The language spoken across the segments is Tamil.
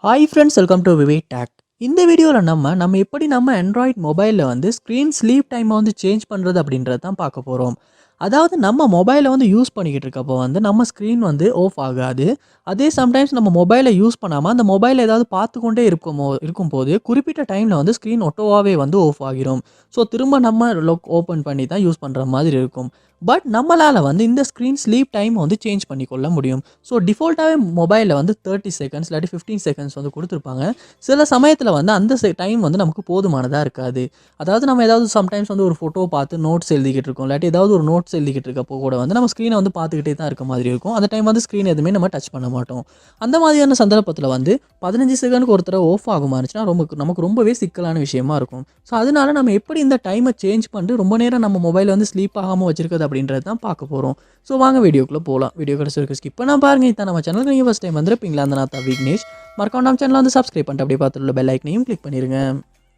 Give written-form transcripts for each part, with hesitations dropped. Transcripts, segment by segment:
Hi friends, welcome to VividTech. இந்த வீடியோவில் நம்ம எப்படி நம்ம ஆண்ட்ராய்ட் மொபைலில் வந்து ஸ்க்ரீன் ஸ்லீப் டைமை வந்து சேஞ்ச் பண்ணுறது அப்படின்றத தான் பார்க்க போகிறோம். அதாவது நம்ம மொபைலை வந்து யூஸ் பண்ணிக்கிட்டு இருக்கப்போ வந்து நம்ம ஸ்க்ரீன் வந்து ஆஃப் ஆகாது. அதே சம்டைம்ஸ் நம்ம மொபைலை யூஸ் பண்ணாமல் அந்த மொபைலை ஏதாவது பார்த்துக்கொண்டே இருக்கும்போது குறிப்பிட்ட டைமில் வந்து ஸ்க்ரீன் ஒட்டோவாகவே வந்து ஆஃப் ஆகிரும். ஸோ திரும்ப நம்ம ஓப்பன் பண்ணி தான் யூஸ் பண்ணுற மாதிரி இருக்கும். பட் நம்மளால் வந்து இந்த ஸ்க்ரீன் ஸ்லீப் டைம் வந்து சேஞ்ச் பண்ணிக்கொள்ள முடியும். ஸோ டிஃபால்ட்டாகவே மொபைலில் வந்து 30 செகண்ட்ஸ் இல்லாட்டி 15 செகண்ட்ஸ் வந்து கொடுத்துருப்பாங்க. சில சமயத்தில் வந்து அந்த டைம் வந்து நமக்கு போதுமானதாக இருக்காது. அதாவது நம்ம ஏதாவது சம்டைம்ஸ் வந்து ஒரு ஃபோட்டோ பார்த்து நோட்ஸ் எழுதிக்கிட்டு இருக்கோம், இல்லாட்டி ஏதாவது ஒரு நோட்ஸ் எழுதிக்கிட்டு இருக்கப்போ கூட வந்து நம்ம ஸ்க்ரீனை வந்து பார்த்துக்கிட்டே தான் இருக்க மாதிரி இருக்கும். அந்த டைம் வந்து ஸ்க்ரீன் எதுவுமே நம்ம டச் பண்ண மாட்டோம். அந்த மாதிரியான சந்தர்ப்பத்தில் வந்து 15 செகண்டுக்கு ஒரு தடவை ஆஃப் ஆகுமா இருந்துச்சுன்னா நமக்கு ரொம்பவே சிக்கலான விஷயமா இருக்கும். ஸோ அதனால நம்ம எப்படி இந்த டைமை சேஞ்ச் பண்ணிட்டு ரொம்ப நேரம் நம்ம மொபைல் வந்து ஸ்லீப் ஆகாமல் வச்சிருக்கிறது அப்படின்றது தான் பார்க்க போகிறோம். ஸோ வாங்க வீடியோக்குள்ளே போகலாம். வீடியோ கடைசி வரைக்கும் ஸ்கிப் பண்ணால் பாருங்கள். இதான் நம்ம சேனலுக்கு நீங்கள் ஃபஸ்ட் டைம் வந்துருப்பீங்களா? அந்த நான் தான் விக்னேஷ். மறக்காம நம்ம சேனலை வந்து சப்ஸ்கிரைப் பண்ணிட்டு அப்படியே பார்த்துள்ள பெல் ஐக்கனையும் கிளிக் பண்ணிடுங்க.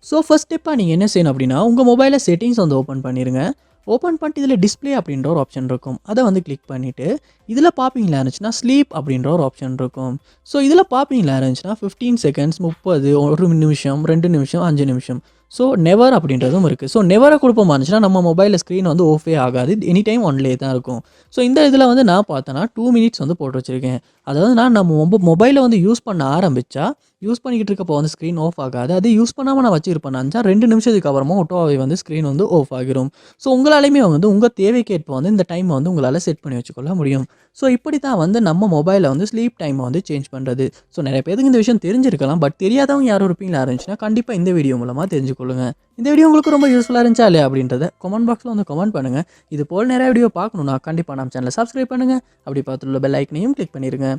ஸோ ஃபர்ஸ்ட் ஸ்டெப்பாக நீங்கள் என்ன செய்யணும் அப்படின்னா, உங்கள் மொபைலில் செட்டிங்ஸ் வந்து ஓப்பன் பண்ணிடுங்க. ஓப்பன் பண்ணிட்டு இதில் டிஸ்பிளே அப்படின்ற ஒரு ஆப்ஷன் இருக்கும். அதை வந்து கிளிக் பண்ணிவிட்டு இதில் பார்ப்பீங்களா இருந்துச்சுன்னா ஸ்லீப் அப்படின்ற ஒரு ஆப்ஷன் இருக்கும். ஸோ இதில் பார்ப்பீங்களா இருந்துச்சுன்னா 15 செகண்ட்ஸ், 30, 1 நிமிஷம், 2 நிமிஷம், 5 நிமிஷம். ஸோ நெவர் அப்படின்றதும் இருக்குது. ஸோ நெவரை கொடுப்போமா இருந்துச்சுன்னா நம்ம மொபைலில் ஸ்க்ரீன் வந்து ஆஃபே ஆகாது, எனி டைம் ஒன்லேயே தான் இருக்கும். ஸோ இந்த இதில் வந்து நான் பார்த்தேன்னா 2 மினிட்ஸ் வந்து போட்டு வச்சுருக்கேன். அதாவது நம்ம மொபைலை வந்து யூஸ் பண்ண ஆரம்பித்தா யூஸ் பண்ணிக்கிட்டு இருக்கப்போ வந்து ஸ்க்ரீன் ஆஃப் ஆகாது. அது யூஸ் பண்ணாமல் நான் வச்சுருப்பேன் நினச்சா 2 நிமிஷத்துக்கு அப்புறமா ஆட்டோவாகவே வந்து ஸ்க்ரீன் வந்து ஆஃப் ஆகிரும். ஸோ உங்களாலையுமே வந்து உங்கள் தேவைக்கேற்ப வந்து இந்த டைமை வந்து உங்களால் செட் பண்ணி வச்சுக்கொள்ள முடியும். ஸோ இப்படி தான் வந்து நம்ம மொபைலில் வந்து ஸ்லீப் டைமை வந்து சேஞ்ச் பண்ணுறது. ஸோ நிறைய பேருக்கு இந்த விஷயம் தெரிஞ்சிருக்கலாம். பட் தெரியாதவங்க யாரும் இருப்பீங்களா இருந்துச்சுன்னா கண்டிப்பாக இந்த வீடியோ மூலமாக தெரிஞ்சுக்கொள்ளுங்க. இந்த வீடியோ உங்களுக்கு ரொம்ப யூஸ்ஃபுல்லாக இருந்துச்சா இல்லையா அப்படின்றத கமெண்ட் பாக்ஸில் வந்து கமெண்ட் பண்ணுங்கள். இது போல் நிறைய வீடியோ பார்க்கணுன்னா கண்டிப்பாக நம்ம சேனலை சப்ஸ்கிரைப் பண்ணுங்கள். அப்படி பார்த்துள்ள பெல் ஐக்கனையும் கிளிக் பண்ணிடுங்க.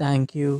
தேங்க்யூ.